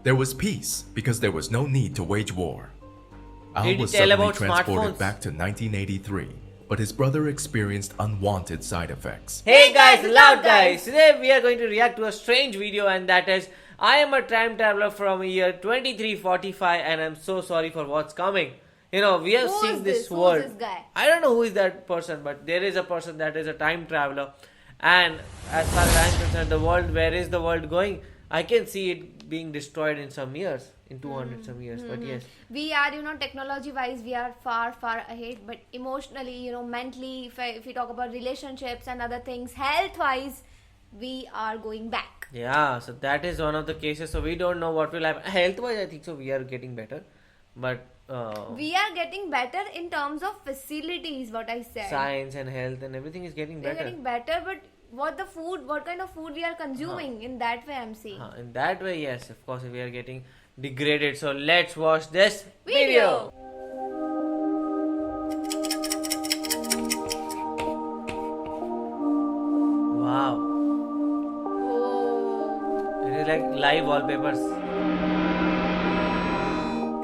There was peace because there was no need to wage war. Al Did he was tell suddenly about transported smartphones? back to 1983, but his brother experienced unwanted side effects. Hey guys, loud guys! Today we are going to react to a strange video, and that is I am a time traveler from year 2345 and I'm so sorry for what's coming. You know, we have Who seen is this this? Who world. is this guy? I don't know who is that person, but there is a person that is a time traveler. And as far as I'm concerned, the world, where is the world going? I can see it being destroyed in some years, in 200 some years, but yes. We are, technology wise, we are far, far ahead. But emotionally, mentally, if we talk about relationships and other things, health wise, we are going back. Yeah, so that is one of the cases. So we don't know what will happen. Health wise, I think so we are getting better. But We are getting better in terms of facilities, what I said. science and health and everything is getting We're better. getting better, but what kind of food we are consuming, in that way I'm saying. In that way, yes, of course, we are getting degraded. So let's watch this Video. Wow, Oh. it is like live wallpapers.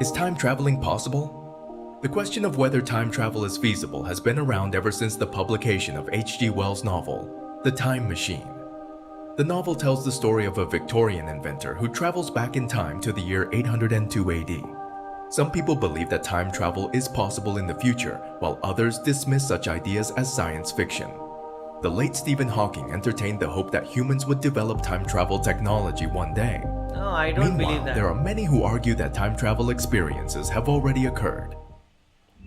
Is time traveling possible? The question of whether time travel is feasible has been around ever since the publication of H.G. Wells' novel, The Time Machine. The novel tells the story of a Victorian inventor who travels back in time to the year 802 AD. Some people believe that time travel is possible in the future, while others dismiss such ideas as science fiction. The late Stephen Hawking entertained the hope that humans would develop time travel technology one day. No, I don't Meanwhile, believe that. there are many who argue that time travel experiences have already occurred.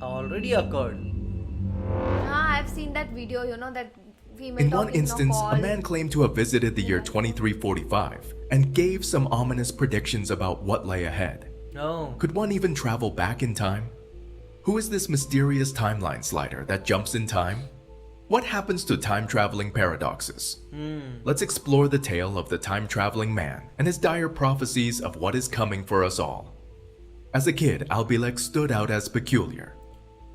Already occurred. I've seen that video, that female In one talking, instance, call. a man claimed to have visited the year 2345 and gave some ominous predictions about what lay ahead. No. Could one even travel back in time? Who is this mysterious timeline slider that jumps in time? What happens to time-traveling paradoxes? Let's explore the tale of the time-traveling man and his dire prophecies of what is coming for us all. As a kid, Albilex stood out as peculiar.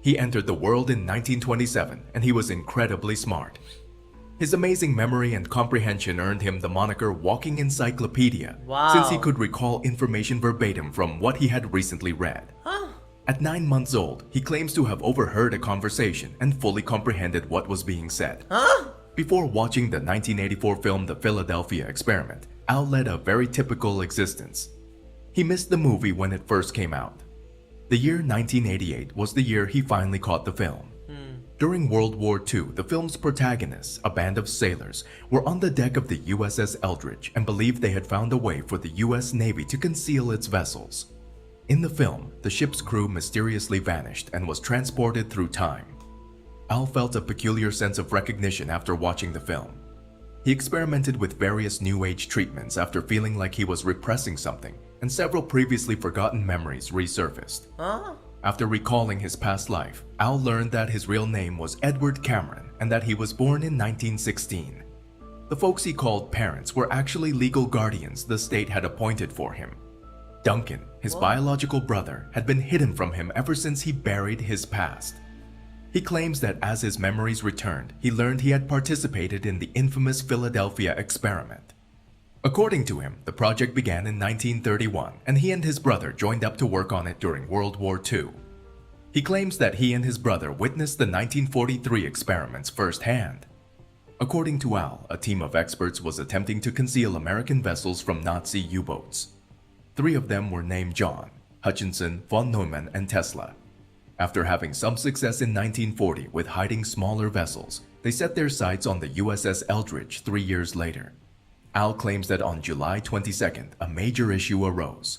He entered the world in 1927 and he was incredibly smart. His amazing memory and comprehension earned him the moniker Walking Encyclopedia, Wow. since he could recall information verbatim from what he had recently read. Huh? At 9 months old, he claims to have overheard a conversation and fully comprehended what was being said. Huh? Before watching the 1984 film The Philadelphia Experiment, Al led a very typical existence. He missed the movie when it first came out. The year 1988 was the year he finally caught the film. During World War II, the film's protagonists, a band of sailors, were on the deck of the USS Eldridge and believed they had found a way for the US Navy to conceal its vessels. In the film, the ship's crew mysteriously vanished and was transported through time. Al felt a peculiar sense of recognition after watching the film. He experimented with various New Age treatments after feeling like he was repressing something, and several previously forgotten memories resurfaced. Huh? After recalling his past life, Al learned that his real name was Edward Cameron and that he was born in 1916. The folks he called parents were actually legal guardians the state had appointed for him. Duncan, his biological brother, had been hidden from him ever since he buried his past. He claims that as his memories returned, he learned he had participated in the infamous Philadelphia experiment. According to him, the project began in 1931, and he and his brother joined up to work on it during World War II. He claims that he and his brother witnessed the 1943 experiments firsthand. According to Al, a team of experts was attempting to conceal American vessels from Nazi U-boats. 3 of them were named John, Hutchinson, von Neumann, and Tesla. After having some success in 1940 with hiding smaller vessels, they set their sights on the USS Eldridge 3 years later. Al claims that on July 22nd, a major issue arose.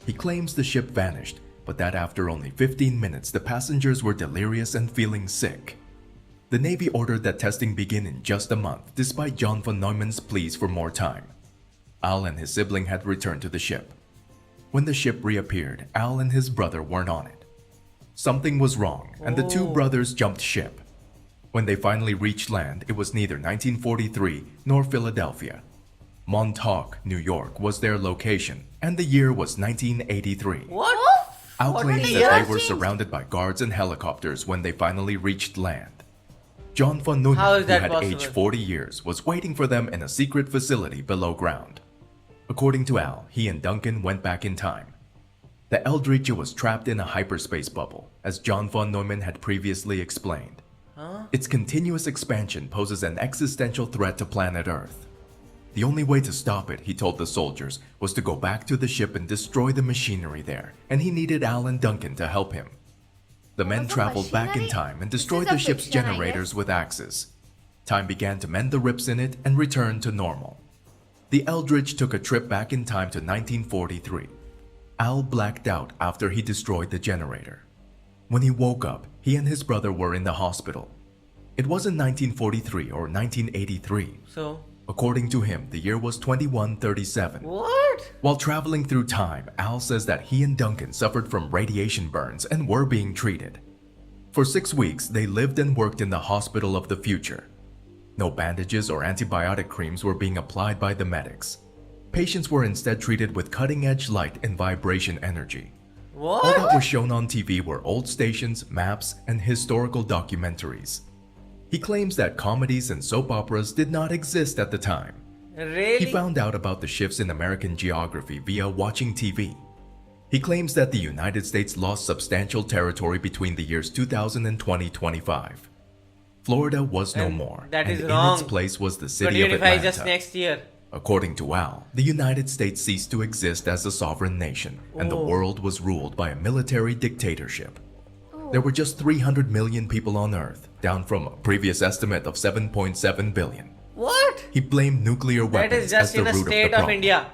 He claims the ship vanished, but that after only 15 minutes the passengers were delirious and feeling sick. The Navy ordered that testing begin in just a month, despite John von Neumann's pleas for more time. Al and his sibling had returned to the ship. When the ship reappeared, Al and his brother weren't on it. Something was wrong, and the 2 brothers jumped ship. When they finally reached land, it was neither 1943 nor Philadelphia. Montauk, New York was their location, and the year was 1983. What? Al What claims year? that they were surrounded by guards and helicopters when they finally reached land. John von How Neumann, is who that had possible? aged 40 years, was waiting for them in a secret facility below ground. According to Al, he and Duncan went back in time. The Eldritch was trapped in a hyperspace bubble, as John von Neumann had previously explained. Its continuous expansion poses an existential threat to planet Earth. The only way to stop it, he told the soldiers, was to go back to the ship and destroy the machinery there, and he needed Al and Duncan to help him. The men was the traveled back in machinery? time and This destroyed is a the ship's fiction, I generators guess. with axes. Time began to mend the rips in it and return to normal. The Eldritch took a trip back in time to 1943. Al blacked out after he destroyed the generator. When he woke up, he and his brother were in the hospital. It wasn't 1943 or 1983. So, According to him, the year was 2137. what? While traveling through time, Al says that he and Duncan suffered from radiation burns and were being treated. For 6 weeks, they lived and worked in the hospital of the future. No bandages or antibiotic creams were being applied by the medics. Patients were instead treated with cutting-edge light and vibration energy. All that What? was shown on TV were old stations, maps, and historical documentaries. He claims that comedies and soap operas did not exist at the time. Really? He found out about the shifts in American geography via watching TV. He claims that the United States lost substantial territory between the years 2000 and 2025. Florida was no And more, that and is in wrong. its place was the city of 2025 is just Atlanta. next year. According to Al, the United States ceased to exist as a sovereign nation, and the Oh. world was ruled by a military dictatorship. Oh. There were just 300 million people on Earth, down from a previous estimate of 7.7 billion. What? He blamed nuclear That weapons is just as the in a root of the state of problem. India.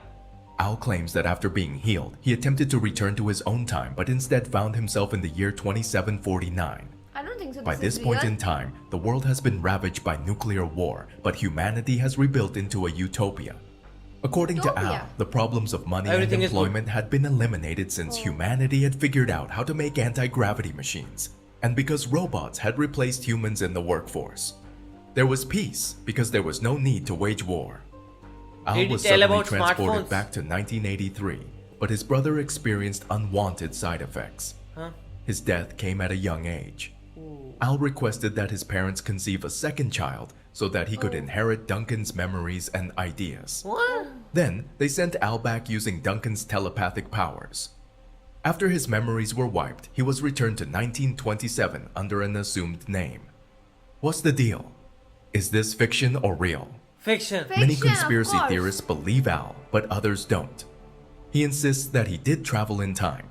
Al claims that after being healed, he attempted to return to his own time, but instead found himself in the year 2749. I don't think so. By this point in time, the world has been ravaged by nuclear war, but humanity has rebuilt into a utopia. According to Al, Utopia? the problems of money Everything and is good. employment had been eliminated since humanity had figured out how to make anti-gravity machines, and because robots had replaced humans in the workforce. There was peace because there was no need to wage war. Al Did he was tell suddenly about transported smartphones? back to 1983, but his brother experienced unwanted side effects. Huh? His death came at a young age. Al requested that his parents conceive a second child so that he could inherit Duncan's memories and ideas. What? Then, they sent Al back using Duncan's telepathic powers. After his memories were wiped, he was returned to 1927 under an assumed name. What's the deal? Is this fiction or real? Fiction. Many Fiction, of conspiracy course. theorists believe Al, but others don't. He insists that he did travel in time.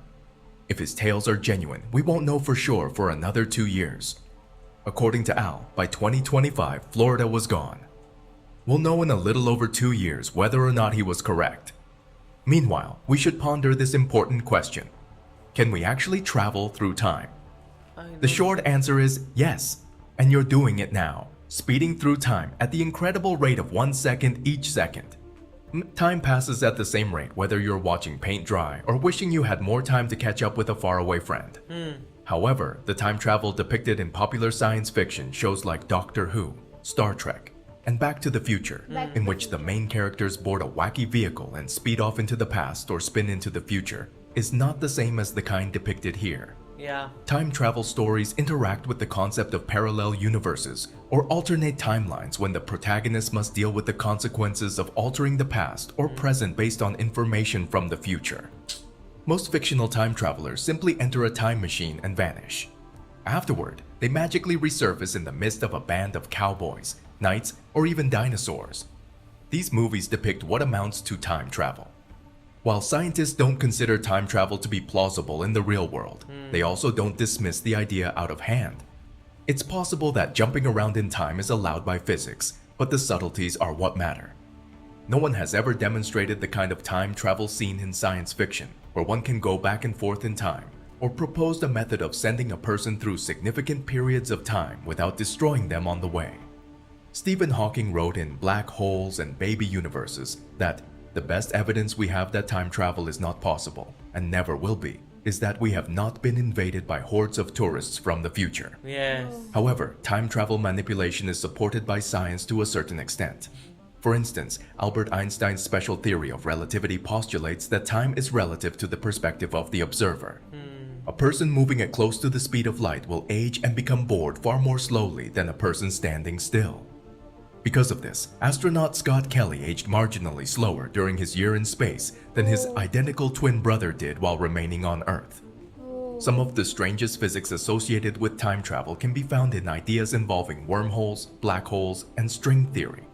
If his tales are genuine, we won't know for sure for another 2 years. According to Al, by 2025, Florida was gone. We'll know in a little over 2 years whether or not he was correct. Meanwhile, we should ponder this important question. Can we actually travel through time? The short answer is yes, and you're doing it now, speeding through time at the incredible rate of 1 second each second. Time passes at the same rate whether you're watching paint dry or wishing you had more time to catch up with a faraway friend. However, the time travel depicted in popular science fiction shows like Doctor Who, Star Trek, and Back to the Future, Back to in the which the main characters board a wacky vehicle and speed off into the past or spin into the future, is not the same as the kind depicted here. Yeah. Time travel stories interact with the concept of parallel universes or alternate timelines when the protagonist must deal with the consequences of altering the past or present based on information from the future. Most fictional time travelers simply enter a time machine and vanish. Afterward, they magically resurface in the midst of a band of cowboys, knights, or even dinosaurs. These movies depict what amounts to time travel. While scientists don't consider time travel to be plausible in the real world, they also don't dismiss the idea out of hand. It's possible that jumping around in time is allowed by physics, but the subtleties are what matter. No one has ever demonstrated the kind of time travel seen in science fiction, where one can go back and forth in time, or proposed a method of sending a person through significant periods of time without destroying them on the way. Stephen Hawking wrote in Black Holes and Baby Universes that the best evidence we have that time travel is not possible, and never will be, is that we have not been invaded by hordes of tourists from the future. Yes. However, time travel manipulation is supported by science to a certain extent. For instance, Albert Einstein's special theory of relativity postulates that time is relative to the perspective of the observer. A person moving at close to the speed of light will age and become bored far more slowly than a person standing still. Because of this, astronaut Scott Kelly aged marginally slower during his year in space than his identical twin brother did while remaining on Earth. Some of the strangest physics associated with time travel can be found in ideas involving wormholes, black holes, and string theory.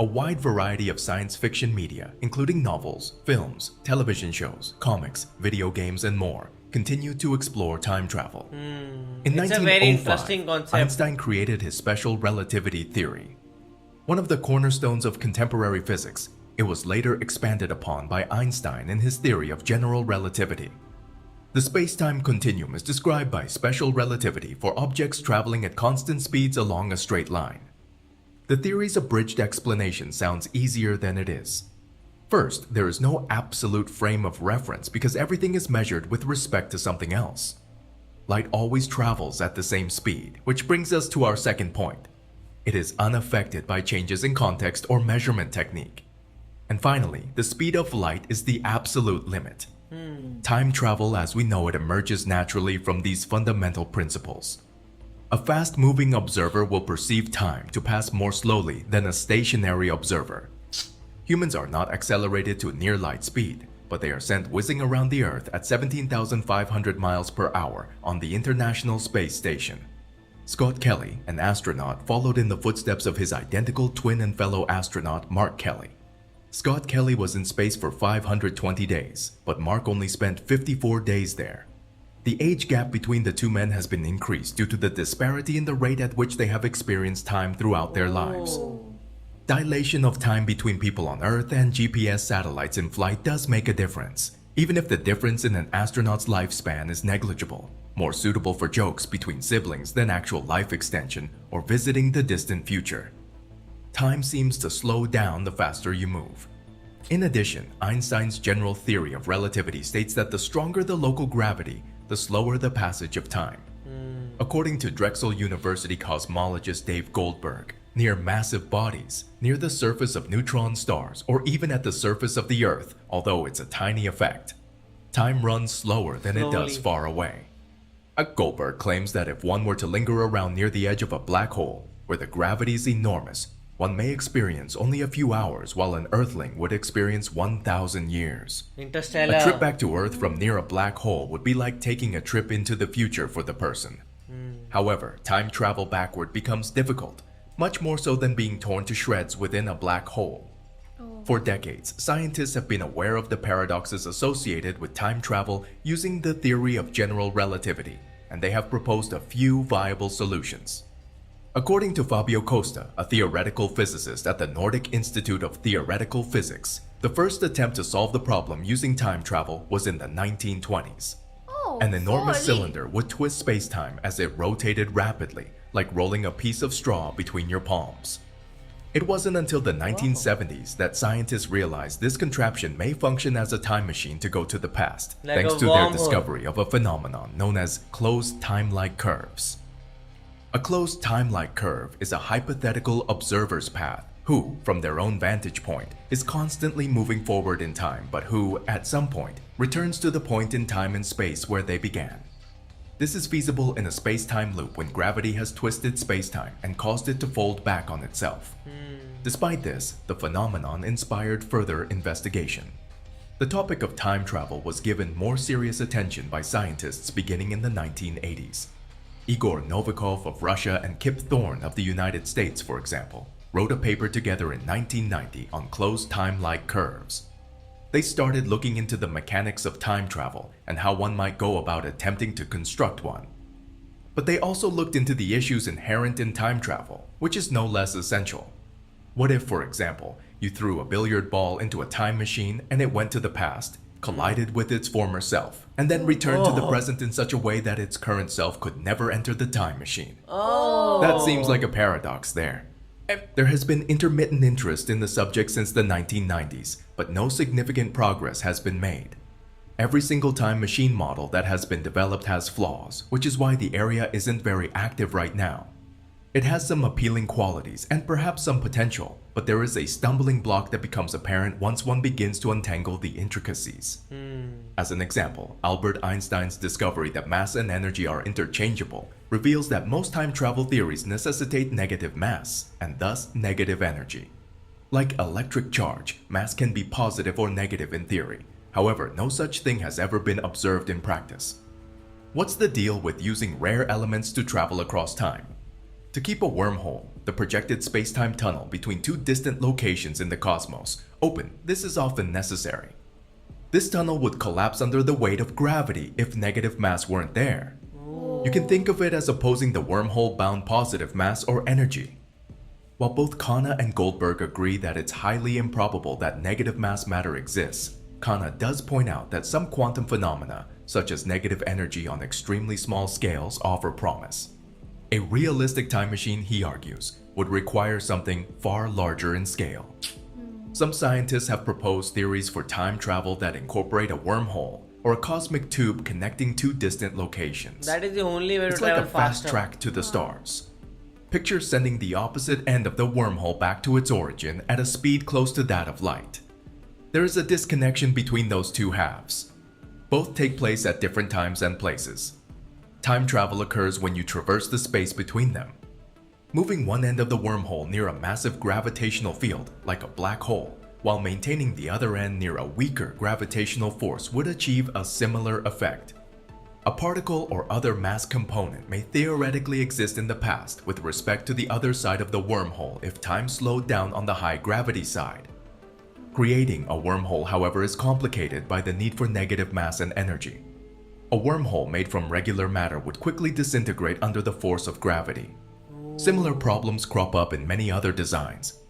A wide variety of science fiction media, including novels, films, television shows, comics, video games, and more, continue to explore time travel. In It's a 1905, very interesting concept. Einstein created his special relativity theory. One of the cornerstones of contemporary physics, it was later expanded upon by Einstein in his theory of general relativity. The space-time continuum is described by special relativity for objects traveling at constant speeds along a straight line. The theory's abridged explanation sounds easier than it is. First, there is no absolute frame of reference because everything is measured with respect to something else. Light always travels at the same speed, which brings us to our second point. It is unaffected by changes in context or measurement technique. And finally, the speed of light is the absolute limit. Time travel as we know it emerges naturally from these fundamental principles. A fast-moving observer will perceive time to pass more slowly than a stationary observer. Humans are not accelerated to near light speed, but they are sent whizzing around the Earth at 17,500 miles per hour on the International Space Station. Scott Kelly, an astronaut, followed in the footsteps of his identical twin and fellow astronaut Mark Kelly. Scott Kelly was in space for 520 days, but Mark only spent 54 days there. The age gap between the two men has been increased due to the disparity in the rate at which they have experienced time throughout their lives. Dilation of time between people on Earth and GPS satellites in flight does make a difference, even if the difference in an astronaut's lifespan is negligible, more suitable for jokes between siblings than actual life extension or visiting the distant future. Time seems to slow down the faster you move. In addition, Einstein's general theory of relativity states that the stronger the local gravity, the slower the passage of time. According to Drexel University cosmologist Dave Goldberg, near massive bodies, near the surface of neutron stars, or even at the surface of the Earth, although it's a tiny effect, time runs slower than it does far away. Goldberg claims that if one were to linger around near the edge of a black hole, where the gravity is enormous, one may experience only a few hours while an Earthling would experience 1,000 years. Interstellar. A trip back to Earth from near a black hole would be like taking a trip into the future for the person. However, time travel backward becomes difficult, much more so than being torn to shreds within a black hole. For decades, scientists have been aware of the paradoxes associated with time travel using the theory of general relativity, and they have proposed a few viable solutions. According to Fabio Costa, a theoretical physicist at the Nordic Institute of Theoretical Physics, the first attempt to solve the problem using time travel was in the 1920s. An enormous cylinder would twist space-time as it rotated rapidly, like rolling a piece of straw between your palms. It wasn't until the 1970s that scientists realized this contraption may function as a time machine to go to the past, Like thanks a to their wormhole. discovery of a phenomenon known as closed time-like curves. A closed time-like curve is a hypothetical observer's path who, from their own vantage point, is constantly moving forward in time but who, at some point, returns to the point in time and space where they began. This is feasible in a space-time loop when gravity has twisted space-time and caused it to fold back on itself. Despite this, the phenomenon inspired further investigation. The topic of time travel was given more serious attention by scientists beginning in the 1980s. Igor Novikov of Russia and Kip Thorne of the United States, for example, wrote a paper together in 1990 on closed time-like curves. They started looking into the mechanics of time travel and how one might go about attempting to construct one. But they also looked into the issues inherent in time travel, which is no less essential. What if, for example, you threw a billiard ball into a time machine and it went to the past, collided with its former self, and then returned to the present in such a way that its current self could never enter the time machine? That seems like a paradox there. There has been intermittent interest in the subject since the 1990s, but no significant progress has been made. Every single time machine model that has been developed has flaws, which is why the area isn't very active right now. It has some appealing qualities and perhaps some potential, but there is a stumbling block that becomes apparent once one begins to untangle the intricacies. As an example, Albert Einstein's discovery that mass and energy are interchangeable reveals that most time travel theories necessitate negative mass, and thus negative energy. Like electric charge, mass can be positive or negative in theory. However, no such thing has ever been observed in practice. What's the deal with using rare elements to travel across time? To keep a wormhole, the projected space-time tunnel between two distant locations in the cosmos, open, this is often necessary. This tunnel would collapse under the weight of gravity if negative mass weren't there. You can think of it as opposing the wormhole-bound positive mass or energy. While both Khanna and Goldberg agree that it's highly improbable that negative mass matter exists, Khanna does point out that some quantum phenomena, such as negative energy on extremely small scales, offer promise. A realistic time machine, he argues, would require something far larger in scale. Some scientists have proposed theories for time travel that incorporate a wormhole or a cosmic tube connecting two distant locations. That is the only way to It's like travel a fast faster. track to the stars. Picture sending the opposite end of the wormhole back to its origin at a speed close to that of light. There is a disconnection between those two halves. Both take place at different times and places. Time travel occurs when you traverse the space between them. Moving one end of the wormhole near a massive gravitational field, like a black hole, while maintaining the other end near a weaker gravitational force would achieve a similar effect. A particle or other mass component may theoretically exist in the past with respect to the other side of the wormhole if time slowed down on the high gravity side. Creating a wormhole, however, is complicated by the need for negative mass and energy. A wormhole made from regular matter would quickly disintegrate under the force of gravity. Similar problems crop up in many other designs.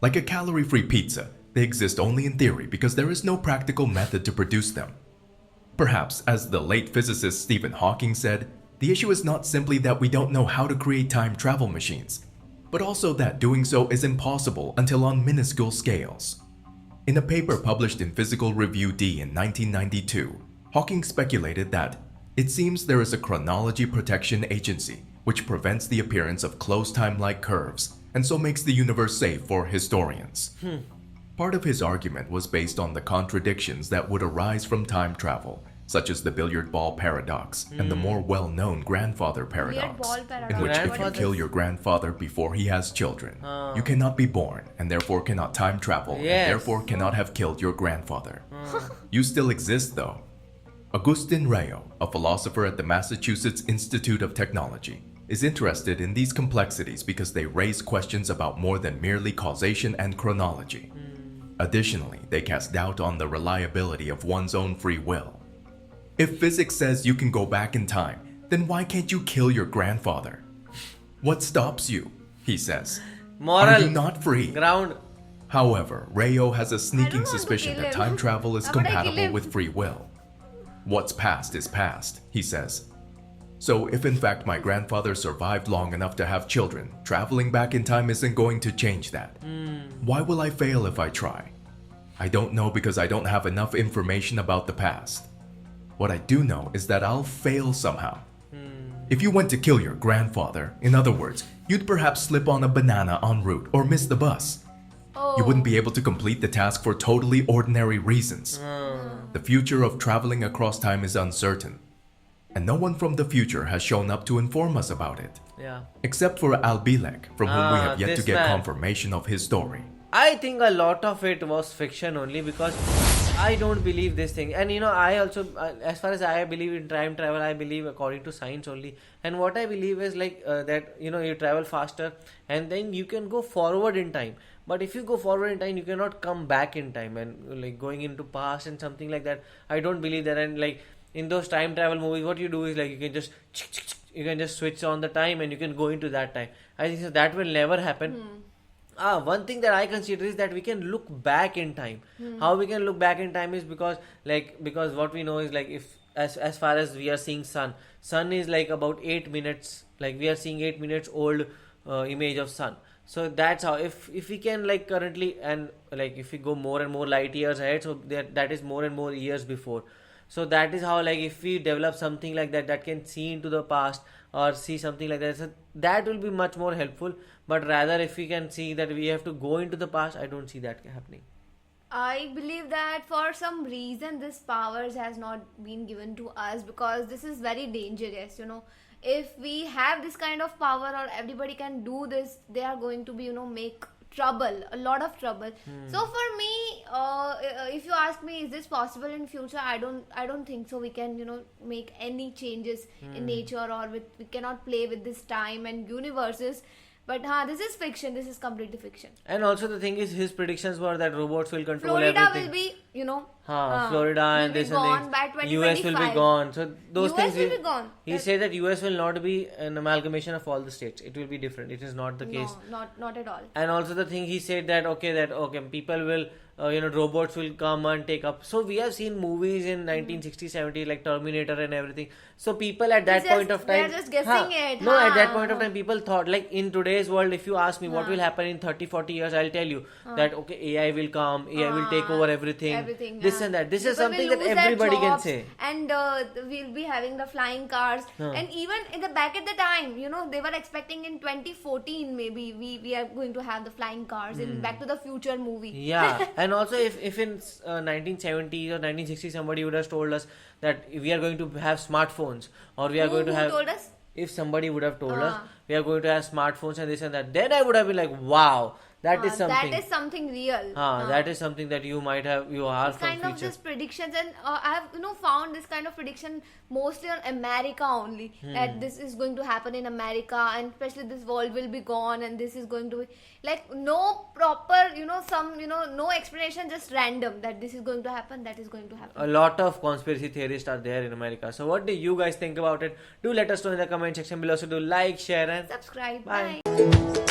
Like a calorie-free pizza, they exist only in theory because there is no practical method to produce them. Perhaps, as the late physicist Stephen Hawking said, the issue is not simply that we don't know how to create time travel machines, but also that doing so is impossible until on minuscule scales. In a paper published in Physical Review D in 1992, Hawking speculated that it seems there is a chronology protection agency which prevents the appearance of closed time-like curves and so makes the universe safe for historians. Part of his argument was based on the contradictions that would arise from time travel, such as the billiard ball paradox and the more well-known grandfather paradox, ball in paradox. which if you Grandfather? kill your grandfather before he has children, you cannot be born and therefore cannot time travel Yes. and therefore cannot have killed your grandfather. You still exist though. Agustin Rayo, a philosopher at the Massachusetts Institute of Technology, is interested in these complexities because they raise questions about more than merely causation and chronology. Additionally, they cast doubt on the reliability of one's own free will. If physics says you can go back in time, then why can't you kill your grandfather? What stops you? He says. Moral. Are you not free? Ground. However, Rayo has a sneaking want to suspicion kill that him. time travel is Why would I kill compatible him? with free will. What's past is past, he says. So if in fact my grandfather survived long enough to have children, traveling back in time isn't going to change that. Why will I fail if I try? I don't know because I don't have enough information about the past. What I do know is that I'll fail somehow. If you went to kill your grandfather, in other words, you'd perhaps slip on a banana en route or miss the bus. You wouldn't be able to complete the task for totally ordinary reasons. The future of traveling across time is uncertain, and no one from the future has shown up to inform us about it, Yeah. except for Al-Bilek, from whom we have yet to this get man. confirmation of his story. I think a lot of it was fiction only because I don't believe this thing. And I also, as far as I believe in time travel, I believe according to science only. And what I believe is that, you travel faster and then you can go forward in time. But if you go forward in time, you cannot come back in time and like going into past and something like that. I don't believe that. And like in those time travel movies, what you do is like you can just switch on the time and you can go into that time. I think so that will never happen. One thing that I consider is that we can look back in time. How we can look back in time is because what we know is like if as far as we are seeing sun is like about 8 minutes, like we are seeing 8 minutes old image of sun. So that's how if we can like currently and like if we go more and more light years ahead, so that is more and more years before. So that is how, like, if we develop something like that can see into the past or see something like that, so that will be much more helpful. But rather, if we can see that we have to go into the past, I don't see that happening. I believe that for some reason this powers has not been given to us, because this is very dangerous, you know. If we have this kind of power or everybody can do this, they are going to be, you know, make trouble, a lot of trouble. So for me, if you ask me, is this possible in future? I don't think so. We can, you know, make any changes in nature, or we cannot play with this time and universes. But this is fiction. This is completely fiction. And also the thing is, his predictions were that robots will control Florida everything. will be, you know, Florida and this and by this. US will be gone. So those US things will be gone. He said that US will not be an amalgamation of all the states. It will be different. It is not the case. No, not at all. And also the thing he said that people will robots will come and take up. So we have seen movies in 1960, 70 like Terminator and everything. So people at that point of time, they're just guessing it. No, at that point of time, people thought, like, in today's world, if you ask me what will happen in 30, 40 years, I'll tell you that AI will come, AI will take over everything, this and that. This is something that everybody can say. And we'll be having the flying cars. And even in the back at the time, you know, they were expecting in 2014 maybe we are going to have the flying cars in Back to the Future movie. Yeah. And also if in 1970s or 1960s somebody would have told us that we are going to have smartphones, or we are going to have... Who told us? If somebody would have told us we are going to have smartphones and this and that, then I would have been like, wow, that is something. That is something real. That is something that you might have, you are it's from kind future. of just predictions, and I have, you know, found this kind of prediction mostly on America only, that this is going to happen in America, and especially this world will be gone, and this is going to be like no proper, you know, no explanation, just random that this is going to happen, that is going to happen. A lot of conspiracy theorists are there in America. So what do you guys think about it? Do let us know in the comment section below. So do like, share and Subscribe. Bye. Bye.